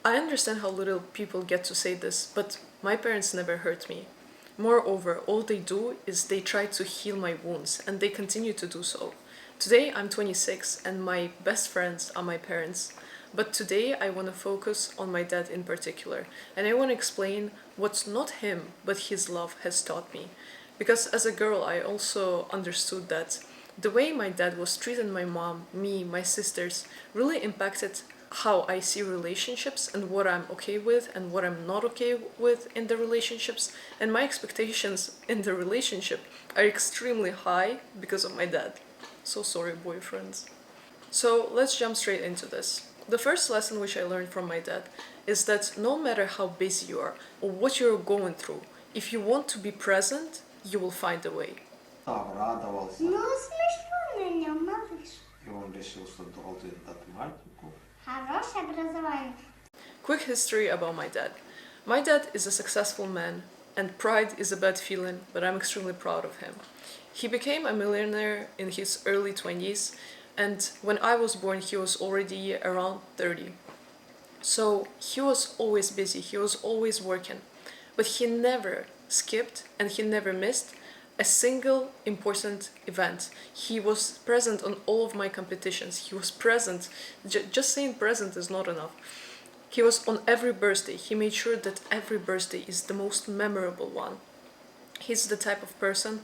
I understand how little people get to say this, but my parents never hurt me. Moreover, all they do is they try to heal my wounds, and they continue to do so. Today I'm 26, and my best friends are my parents. But today I want to focus on my dad in particular, and I want to explain what not him, but his love has taught me. Because as a girl, I also understood that the way my dad was treating my mom, me, my sisters, really impacted how I see relationships and what I'm okay with and what I'm not okay with in the relationships. And my expectations in the relationship are extremely high because of my dad. So sorry, boyfriends. So let's jump straight into this. The first lesson which I learned from my dad is that no matter how busy you are or what you're going through, if you want to be present, you will find a way. Обрадовался, Ну, смешно на нем, малыш. и он решил, что должен математику. Хорошее образование. Quick history about my dad. My dad is a successful man, and pride is a bad feeling, but I'm extremely proud of him. He became a millionaire in his early 20s, and when I was born, he was already around 30. So he was always busy, he was always working, but he never skipped and he never missed a single important event. He was present on all of my competitions. He was present. Just saying present is not enough. He was on every birthday. He made sure that every birthday is the most memorable one. He's the type of person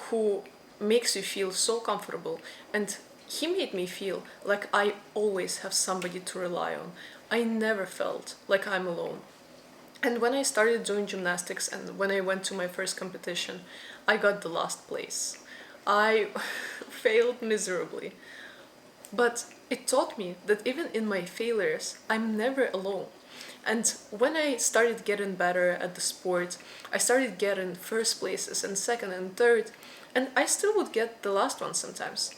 who makes you feel so comfortable, and he made me feel like I always have somebody to rely on. I never felt like I'm alone. And when I started doing gymnastics and when I went to my first competition, I got the last place. I failed miserably. But it taught me that even in my failures, I'm never alone. And when I started getting better at the sport, I started getting first places and second and third, and I still would get the last one sometimes.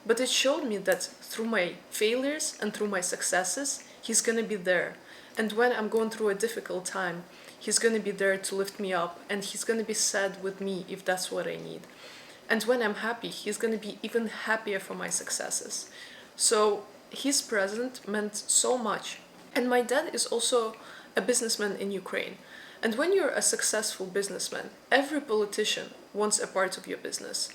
But it showed me that through my failures and through my successes, he's gonna be there. And when I'm going through a difficult time, he's gonna be there to lift me up, and he's gonna be sad with me if that's what I need. And when I'm happy, he's gonna be even happier for my successes. So his presence meant so much. And my dad is also a businessman in Ukraine. And when you're a successful businessman, every politician wants a part of your business.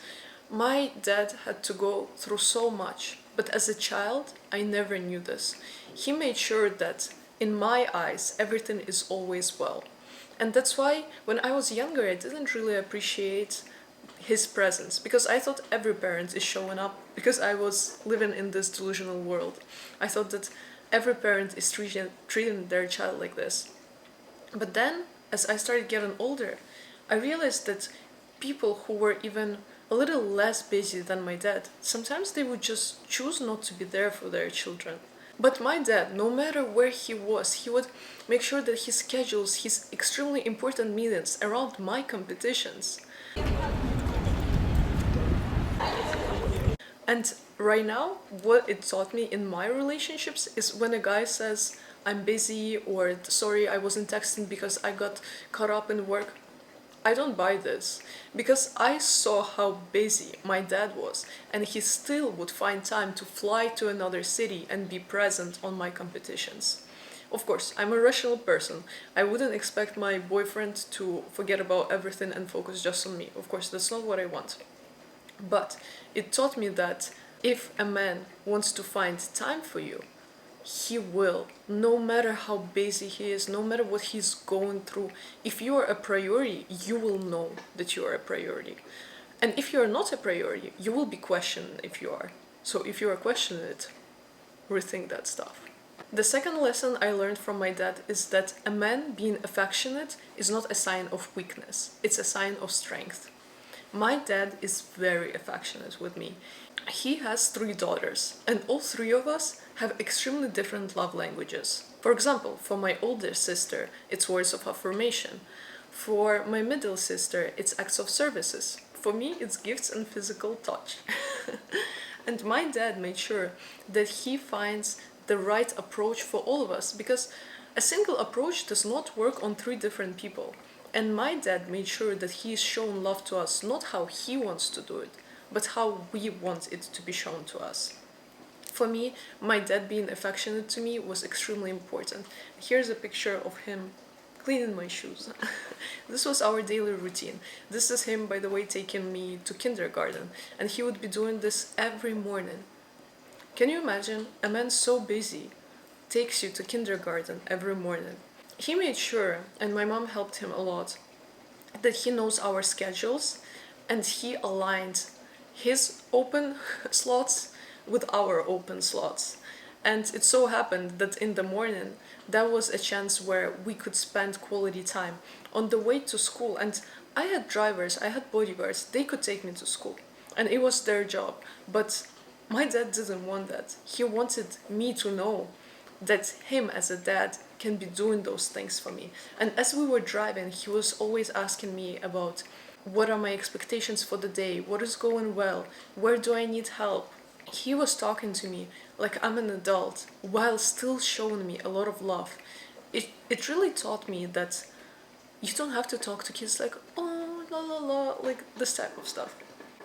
My dad had to go through so much, but as a child, I never knew this. He made sure that, in my eyes, everything is always well. And that's why, when I was younger, I didn't really appreciate his presence, because I thought every parent is showing up, because I was living in this delusional world. I thought that every parent is treating their child like this. But then, as I started getting older, I realized that people who were even a little less busy than my dad, sometimes they would just choose not to be there for their children. But my dad, no matter where he was, he would make sure that he schedules his extremely important meetings around my competitions. And right now, what it taught me in my relationships is when a guy says, I'm busy, or sorry, I wasn't texting because I got caught up in work, I don't buy this, because I saw how busy my dad was, and he still would find time to fly to another city and be present on my competitions. Of course, I'm a rational person. I wouldn't expect my boyfriend to forget about everything and focus just on me. Of course, that's not what I want. But it taught me that if a man wants to find time for you, he will, no matter how busy he is, no matter what he's going through. If you are a priority, you will know that you are a priority. And if you are not a priority, you will be questioned if you are. So if you are questioning it, rethink that stuff. The second lesson I learned from my dad is that a man being affectionate is not a sign of weakness, it's a sign of strength. My dad is very affectionate with me. He has 3 daughters, and all 3 of us have extremely different love languages. For example, for my older sister, it's words of affirmation. For my middle sister, it's acts of services. For me, it's gifts and physical touch. And my dad made sure that he finds the right approach for all of us, because a single approach does not work on 3 different people. And my dad made sure that he's shown love to us not how he wants to do it, but how we want it to be shown to us. For me, my dad being affectionate to me was extremely important. Here's a picture of him cleaning my shoes. This was our daily routine. This is him, by the way, taking me to kindergarten, and he would be doing this every morning. Can you imagine a man so busy takes you to kindergarten every morning? He made sure, and my mom helped him a lot, that he knows our schedules and he aligned his open slots with our open slots. And it so happened that in the morning, that was a chance where we could spend quality time on the way to school. And I had drivers, I had bodyguards, they could take me to school. And it was their job. But my dad didn't want that. He wanted me to know that him as a dad can be doing those things for me. And as we were driving, he was always asking me about what are my expectations for the day, what is going well, where do I need help. He was talking to me like I'm an adult while still showing me a lot of love. It really taught me that you don't have to talk to kids like, oh, la la la, like this type of stuff.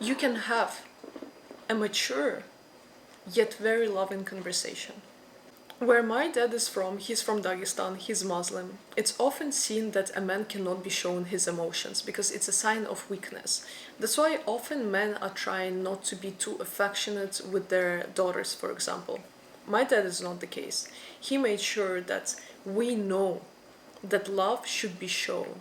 You can have a mature yet very loving conversation. Where my dad is from, he's from Dagestan, he's Muslim. It's often seen that a man cannot be shown his emotions because it's a sign of weakness. That's why often men are trying not to be too affectionate with their daughters, for example. My dad is not the case. He made sure that we know that love should be shown.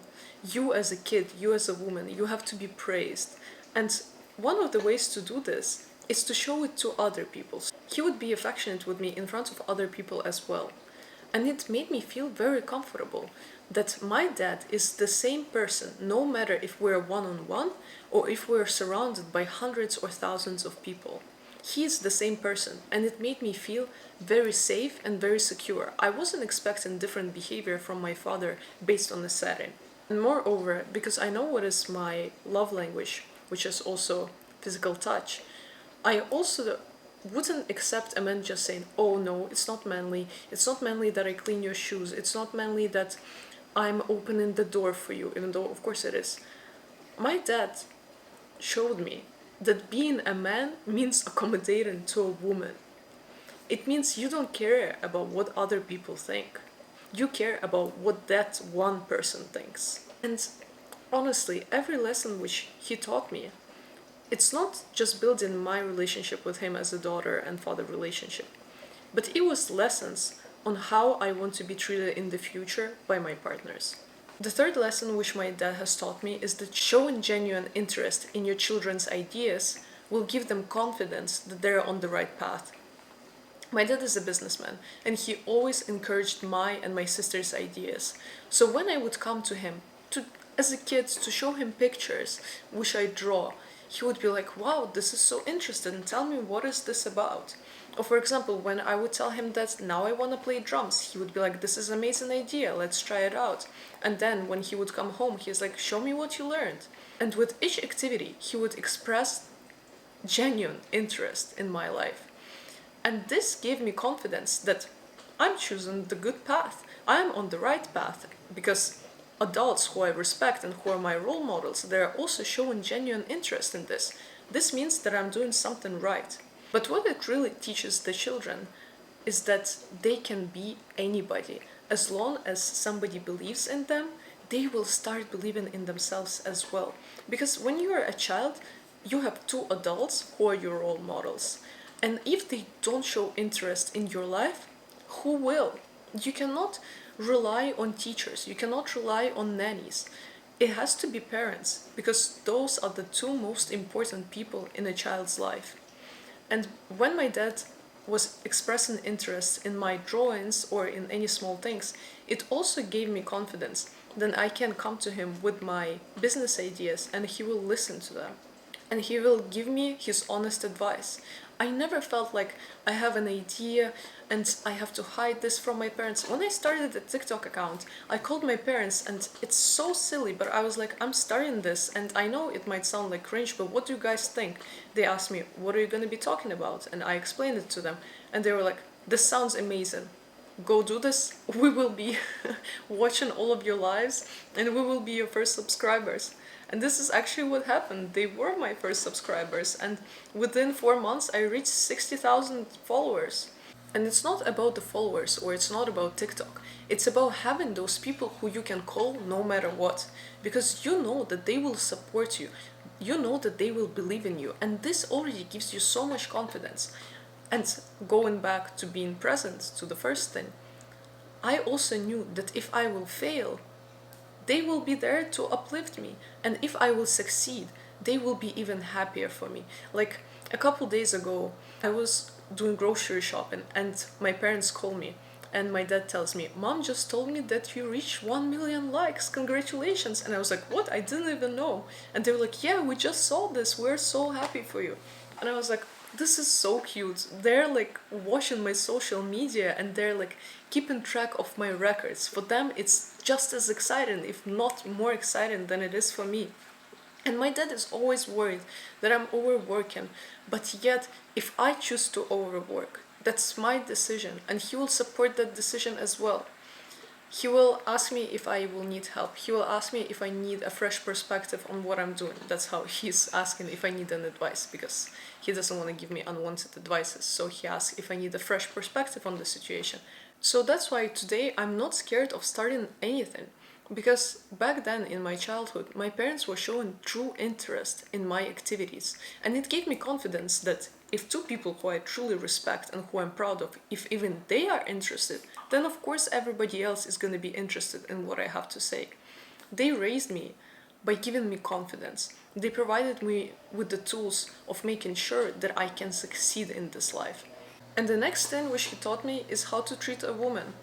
You as a kid, you as a woman, you have to be praised. And one of the ways to do this is to show it to other people. He would be affectionate with me in front of other people as well. And it made me feel very comfortable that my dad is the same person, no matter if we're one-on-one or if we're surrounded by hundreds or thousands of people. He is the same person, and it made me feel very safe and very secure. I wasn't expecting different behavior from my father based on the setting. And moreover, because I know what is my love language, which is also physical touch, I also wouldn't accept a man just saying, oh no, it's not manly. It's not manly that I clean your shoes. It's not manly that I'm opening the door for you, even though of course it is. My dad showed me that being a man means accommodating to a woman. It means you don't care about what other people think. You care about what that one person thinks. And honestly, every lesson which he taught me, it's not just building my relationship with him as a daughter and father relationship, but it was lessons on how I want to be treated in the future by my partners. The third lesson which my dad has taught me is that showing genuine interest in your children's ideas will give them confidence that they're on the right path. My dad is a businessman, and he always encouraged my and my sister's ideas. So when I would come to him, as a kid, to show him pictures which I draw, he would be like, wow, this is so interesting, tell me what is this about? Or for example, when I would tell him that now I want to play drums, he would be like, this is an amazing idea, let's try it out. And then when he would come home, he's like, show me what you learned. And with each activity, he would express genuine interest in my life. And this gave me confidence that I'm choosing the good path. I'm on the right path because adults who I respect and who are my role models, they're also showing genuine interest in this. This means that I'm doing something right. But what it really teaches the children is that they can be anybody. As long as somebody believes in them, they will start believing in themselves as well. Because when you are a child, you have two adults who are your role models. And if they don't show interest in your life, who will? You cannot rely on teachers, you cannot rely on nannies. It has to be parents, because those are the two most important people in a child's life. And when my dad was expressing interest in my drawings or in any small things, it also gave me confidence. Then I can come to him with my business ideas and he will listen to them. And he will give me his honest advice. I never felt like I have an idea and I have to hide this from my parents. When I started a TikTok account, I called my parents, and it's so silly, but I was like, I'm starting this and I know it might sound like cringe, but what do you guys think? They asked me, what are you going to be talking about? And I explained it to them and they were like, this sounds amazing. Go do this. We will be watching all of your lives and we will be your first subscribers. And this is actually what happened. They were my first subscribers, and within 4 months, I reached 60,000 followers. And it's not about the followers or it's not about TikTok. It's about having those people who you can call no matter what. Because you know that they will support you. You know that they will believe in you. And this already gives you so much confidence. And going back to being present, to the first thing, I also knew that if I will fail, they will be there to uplift me. And if I will succeed, they will be even happier for me. Like a couple days ago, I was doing grocery shopping and my parents call me and my dad tells me, Mom just told me that you reached 1 million likes, congratulations. And I was like, what? I didn't even know. And they were like, yeah, we just saw this, we're so happy for you. And I was like, this is so cute. They're like watching my social media and they're like keeping track of my records. For them, it's just as exciting, if not more exciting than it is for me. And my dad is always worried that I'm overworking, but yet, if I choose to overwork, that's my decision, and he will support that decision as well. He will ask me if I will need help. He will ask me if I need a fresh perspective on what I'm doing. That's how he's asking if I need an advice, because he doesn't want to give me unwanted advices. So he asks if I need a fresh perspective on the situation. So that's why today I'm not scared of starting anything. Because back then in my childhood, my parents were showing true interest in my activities. And it gave me confidence that if two people who I truly respect and who I'm proud of, if even they are interested, then of course everybody else is going to be interested in what I have to say. They raised me by giving me confidence. They provided me with the tools of making sure that I can succeed in this life. And the next thing which he taught me is how to treat a woman.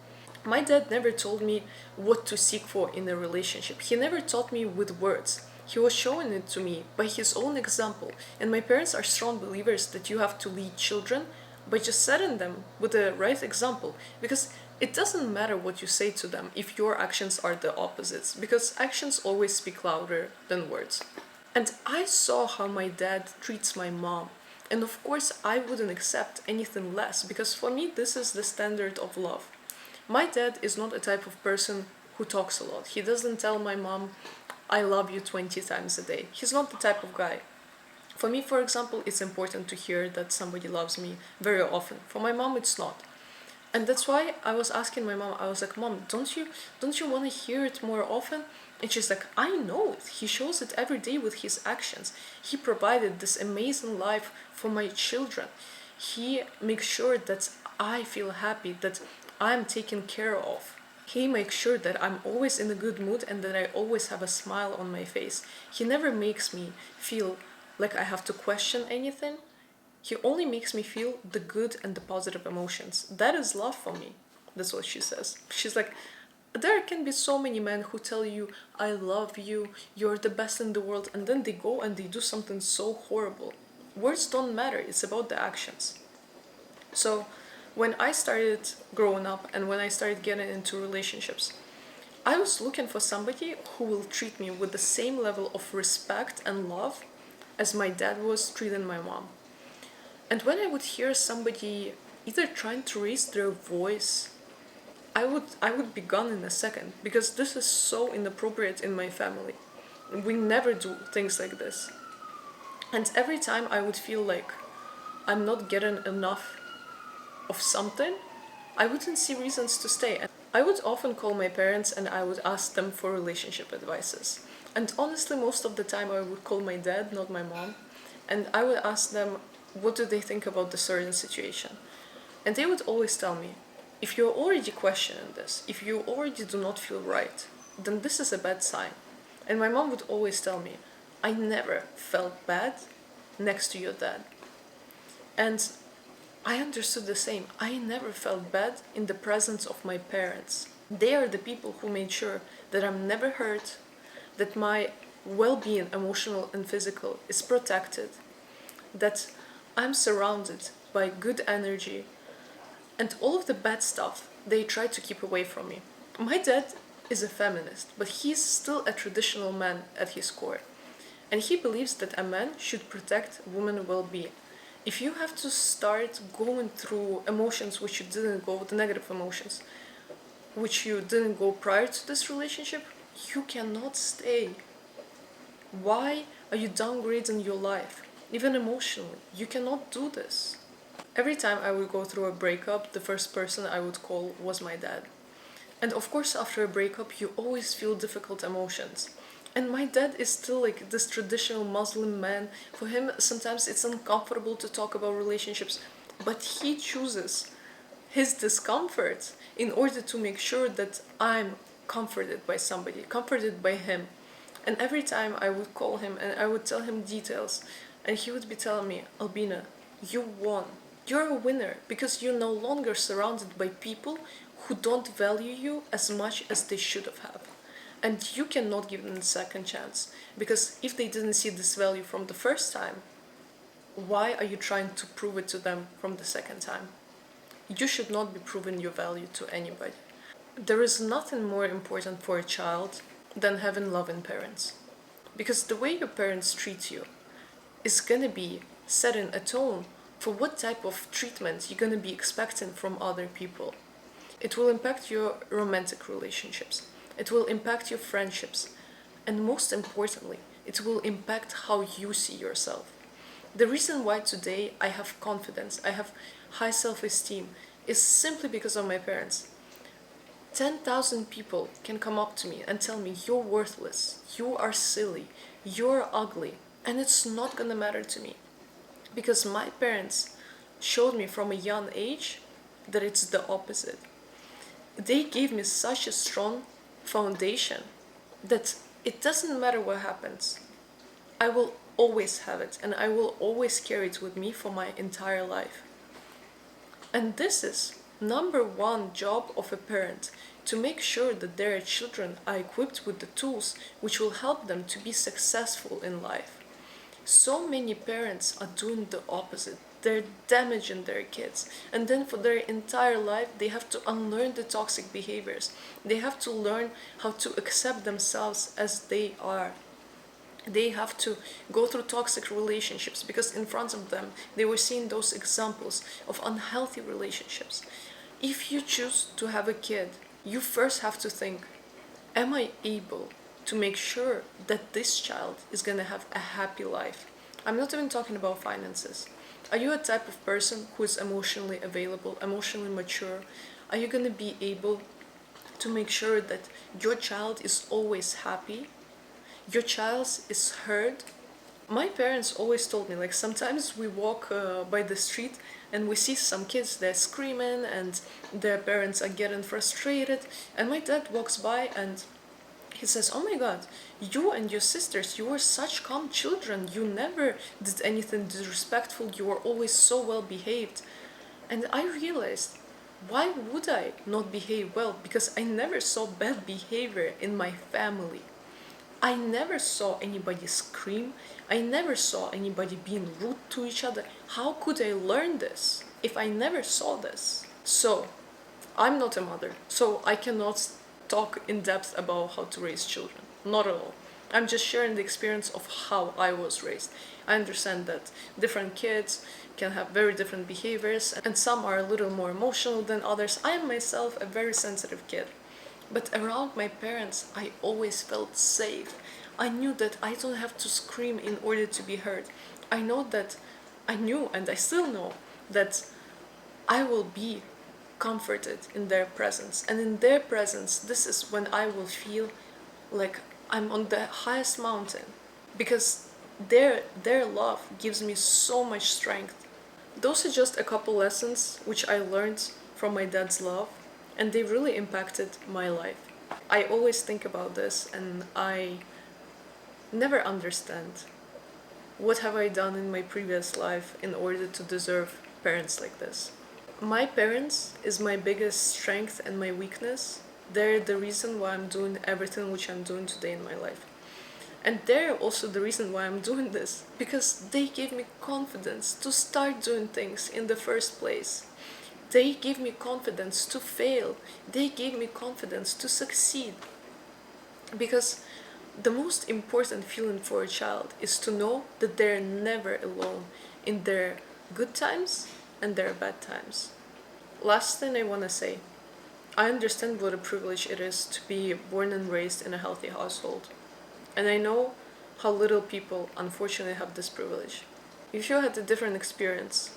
My dad never told me what to seek for in a relationship. He never taught me with words. He was showing it to me by his own example. And my parents are strong believers that you have to lead children by just setting them with the right example. Because it doesn't matter what you say to them if your actions are the opposites. Because actions always speak louder than words. And I saw how my dad treats my mom. And of course, I wouldn't accept anything less because for me, this is the standard of love. My dad is not a type of person who talks a lot. He doesn't tell my mom, I love you 20 times a day. He's not the type of guy. For me, for example, it's important to hear that somebody loves me very often. For my mom, it's not. And that's why I was asking my mom, I was like, Mom, don't you want to hear it more often? And she's like, I know it. He shows it every day with his actions. He provided this amazing life for my children. He makes sure that I feel happy, that I'm taken care of. He makes sure that I'm always in a good mood and that I always have a smile on my face. He never makes me feel like I have to question anything. He only makes me feel the good and the positive emotions. That is love for me. That's what she says. She's like, there can be so many men who tell you, I love you, you're the best in the world, and then they go and they do something so horrible. Words don't matter, it's about the actions. So, when I started growing up and when I started getting into relationships, I was looking for somebody who will treat me with the same level of respect and love as my dad was treating my mom. And when I would hear somebody either trying to raise their voice, I would be gone in a second because this is so inappropriate in my family. We never do things like this. And every time I would feel like I'm not getting enough of something, I wouldn't see reasons to stay. And I would often call my parents and I would ask them for relationship advices. And honestly, most of the time I would call my dad, not my mom, and I would ask them what do they think about the certain situation. And they would always tell me, if you're already questioning this, if you already do not feel right, then this is a bad sign. And my mom would always tell me, I never felt bad next to your dad. And I understood the same. I never felt bad in the presence of my parents. They are the people who made sure that I'm never hurt, that my well being, emotional and physical, is protected, that I'm surrounded by good energy, and all of the bad stuff they try to keep away from me. My dad is a feminist, but he's still a traditional man at his core. And he believes that a man should protect women's well being. If you have to start going through emotions which you didn't go, the negative emotions, which you didn't go prior to this relationship, you cannot stay. Why are you downgrading your life? Even emotionally, you cannot do this. Every time I would go through a breakup, the first person I would call was my dad. And of course, after a breakup, you always feel difficult emotions. And my dad is still like this traditional Muslim man. For him, sometimes it's uncomfortable to talk about relationships, but he chooses his discomfort in order to make sure that I'm comforted by somebody, comforted by him. And every time I would call him and I would tell him details, and he would be telling me, Albina, you won. You're a winner because you're no longer surrounded by people who don't value you as much as they should have. And you cannot give them a second chance because if they didn't see this value from the first time, why are you trying to prove it to them from the second time? You should not be proving your value to anybody. There is nothing more important for a child than having loving parents. Because the way your parents treat you is gonna be setting a tone for what type of treatment you're gonna be expecting from other people. It will impact your romantic relationships. It will impact your friendships. And most importantly, it will impact how you see yourself. The reason why today I have confidence, I have high self esteem, is simply because of my parents. 10,000 people can come up to me and tell me, you're worthless, you are silly, you're ugly, and it's not gonna matter to me. Because my parents showed me from a young age that it's the opposite. They gave me such a strong foundation that it doesn't matter what happens. I will always have it and I will always carry it with me for my entire life. And this is number one job of a parent, to make sure that their children are equipped with the tools which will help them to be successful in life. So many parents are doing the opposite. They're damaging their kids. And then for their entire life, they have to unlearn the toxic behaviors. They have to learn how to accept themselves as they are. They have to go through toxic relationships because in front of them, they were seeing those examples of unhealthy relationships. If you choose to have a kid, you first have to think, am I able to make sure that this child is going to have a happy life? I'm not even talking about finances. Are you a type of person who is emotionally available, emotionally mature? Are you going to be able to make sure that your child is always happy? Your child is heard? My parents always told me, like, sometimes we walk by the street and we see some kids, they're screaming and their parents are getting frustrated, and my dad walks by and he says, oh my god, you and your sisters, you were such calm children, you never did anything disrespectful, you were always so well behaved. And I realized, why would I not behave well? Because I never saw bad behavior in my family. I never saw anybody scream. I never saw anybody being rude to each other. How could I learn this if I never saw this? So, I'm not a mother, so I cannot talk in depth about how to raise children. Not at all. I'm just sharing the experience of how I was raised. I understand that different kids can have very different behaviors, and some are a little more emotional than others. I am myself a very sensitive kid. But around my parents, I always felt safe. I knew that I don't have to scream in order to be heard. I knew and I still know that I will be comforted in their presence. And in their presence, this is when I will feel like I'm on the highest mountain. Because their love gives me so much strength. Those are just a couple lessons which I learned from my dad's love, and they really impacted my life. I always think about this and I never understand what have I done in my previous life in order to deserve parents like this. My parents is my biggest strength and my weakness. They're the reason why I'm doing everything which I'm doing today in my life. And they're also the reason why I'm doing this, because they gave me confidence to start doing things in the first place. They gave me confidence to fail. They gave me confidence to succeed. Because the most important feeling for a child is to know that they're never alone in their good times and their bad times. Last thing I want to say, I understand what a privilege it is to be born and raised in a healthy household. And I know how little people unfortunately have this privilege. If you had a different experience,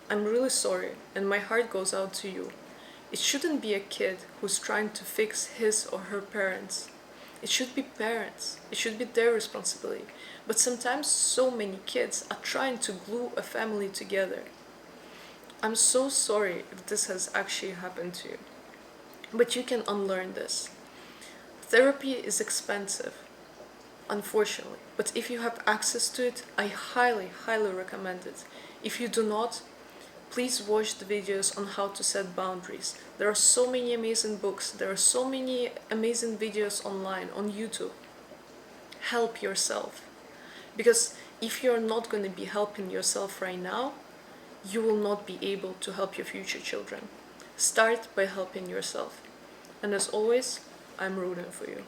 I'm really sorry, and my heart goes out to you. It shouldn't be a kid who's trying to fix his or her parents. It should be parents. It should be their responsibility. But sometimes so many kids are trying to glue a family together. I'm so sorry if this has actually happened to you. But you can unlearn this. Therapy is expensive, unfortunately. But if you have access to it, I highly, highly recommend it. If you do not, please watch the videos on how to set boundaries. There are so many amazing books. There are so many amazing videos online, on YouTube. Help yourself. Because if you're not going to be helping yourself right now, you will not be able to help your future children. Start by helping yourself. And as always, I'm rooting for you.